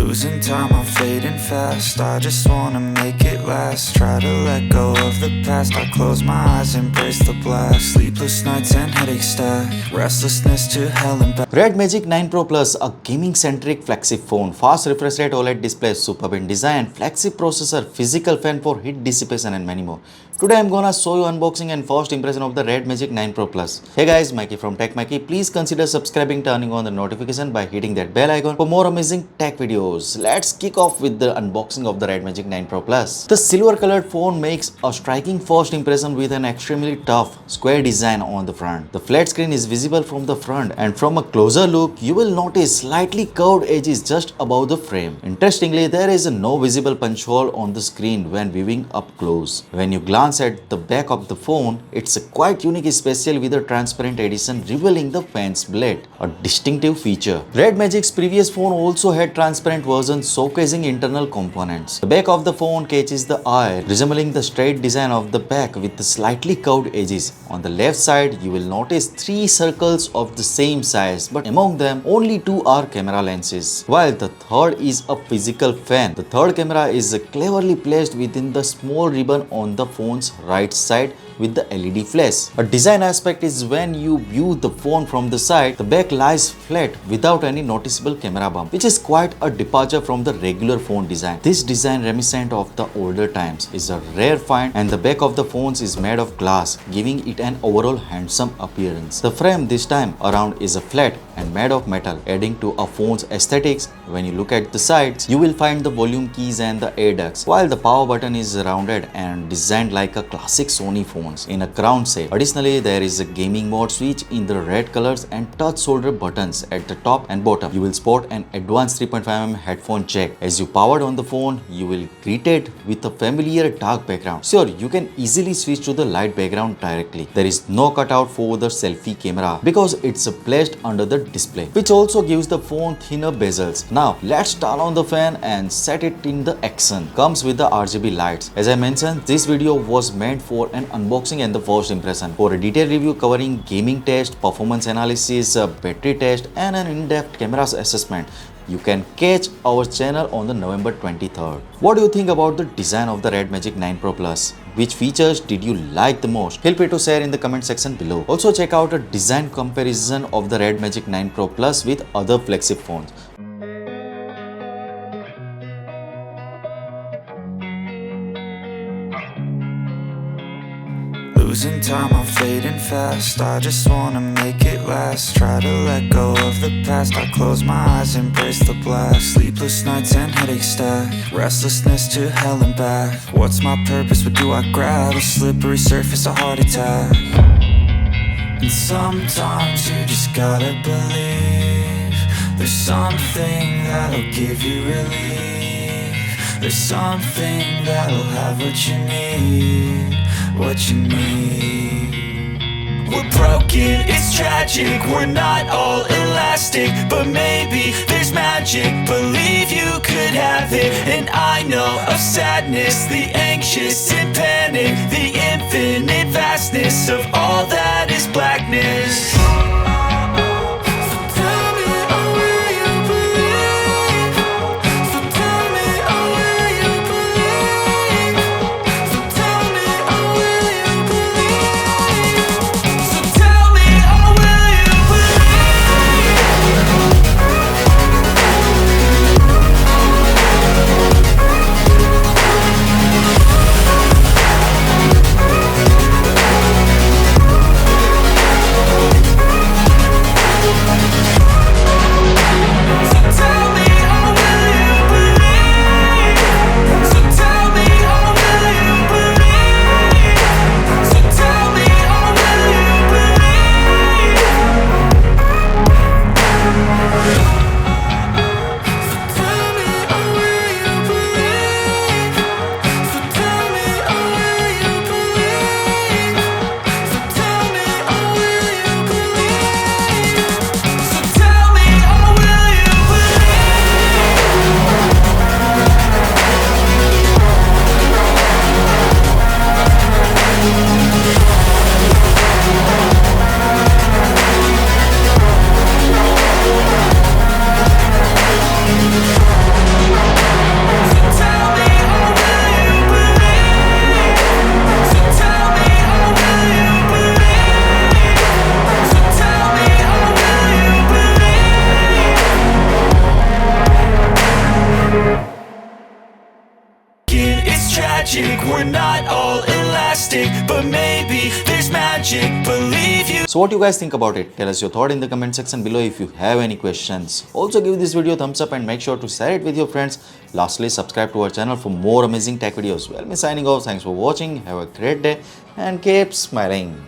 Losing time, I'm fading fast. I just wanna make it last. Try to let go of the past. I close my eyes, embrace the blast. Sleepless nights and headache stack. Restlessness to hell and back. Red Magic 9 Pro Plus, a gaming-centric flagship phone. Fast refresh rate OLED display, superb in design, flagship processor, physical fan for heat dissipation and many more. Today I'm gonna show you unboxing and first impression of the Red Magic 9 Pro Plus. Hey guys, Maiky from techmaiky. Please consider subscribing, turning on the notification by hitting that bell icon for more amazing tech videos. Let's kick off with the unboxing of the Red Magic 9 Pro Plus. The silver colored phone makes a striking first impression with an extremely tough square design on the front. The flat screen is visible from the front, and from a closer look you will notice slightly curved edges just above the frame. Interestingly, there is no visible punch hole on the screen when viewing up close. When you glance at the back of the phone, it's quite unique, especially with a transparent edition revealing the fan's blade, a distinctive feature. Red Magic's previous phone also had transparent versions showcasing internal components. The back of the phone catches the eye, resembling the straight design of the back with the slightly curved edges. On the left side, you will notice 3 circles of the same size, but among them only 2 are camera lenses, while the third is a physical fan. The third camera is cleverly placed within the small ribbon on the phone's right side with the LED flash. A design aspect is when you view the phone from the side, the back lies flat without any noticeable camera bump, which is quite a departure from the regular phone design. This design, reminiscent of the older times, is a rare find, and the back of the phones is made of glass, giving it an overall handsome appearance. The frame this time around is a flat and made of metal, adding to a phone's aesthetics. When you look at the sides, you will find the volume keys and the air ducts, while the power button is rounded and designed like a classic Sony phones in a crown shape. Additionally, there is a gaming mode switch in the red colors and touch shoulder buttons at the top and bottom. You will spot an advanced 3.5mm headphone jack. As you powered on the phone, you will greeted with a familiar dark background. Sure, you can easily switch to the light background directly. There is no cutout for the selfie camera because it's placed under the display, which also gives the phone thinner bezels. Now let's turn on the fan and set it in the action. Comes with the RGB lights. As I mentioned, this video was meant for an unboxing and the first impression. For a detailed review covering gaming test, performance analysis, battery test and an in-depth camera assessment, you can catch our channel on the November 23rd. What do you think about the design of the Red Magic 9 Pro Plus? Which features did you like the most? Feel free to share in the comment section below. Also check out a design comparison of the Red Magic 9 Pro Plus with other flagship phones. Losing time, I'm fading fast. I just wanna make it last. Try to let go of the past. I close my eyes, embrace the blast. Sleepless nights and headache stack. Restlessness to hell and back. What's my purpose? What do I grab? A slippery surface, a heart attack. And sometimes you just gotta believe there's something that'll give you relief. There's something that'll have what you need. What you need. We're broken, it's tragic. We're not all elastic, but maybe there's magic. Believe you could have it. And I know of sadness, the anxious and panic, the infinite vastness of all that is blackness. tragic. We're not all elastic, but maybe there's magic. Believe you. So what you guys think about it? Tell us your thought in the comment section below if you have any questions. Also give this video a thumbs up and make sure to share it with your friends. Lastly, subscribe to our channel for more amazing tech videos. Well, me signing off. Thanks for watching. Have a great day and keep smiling.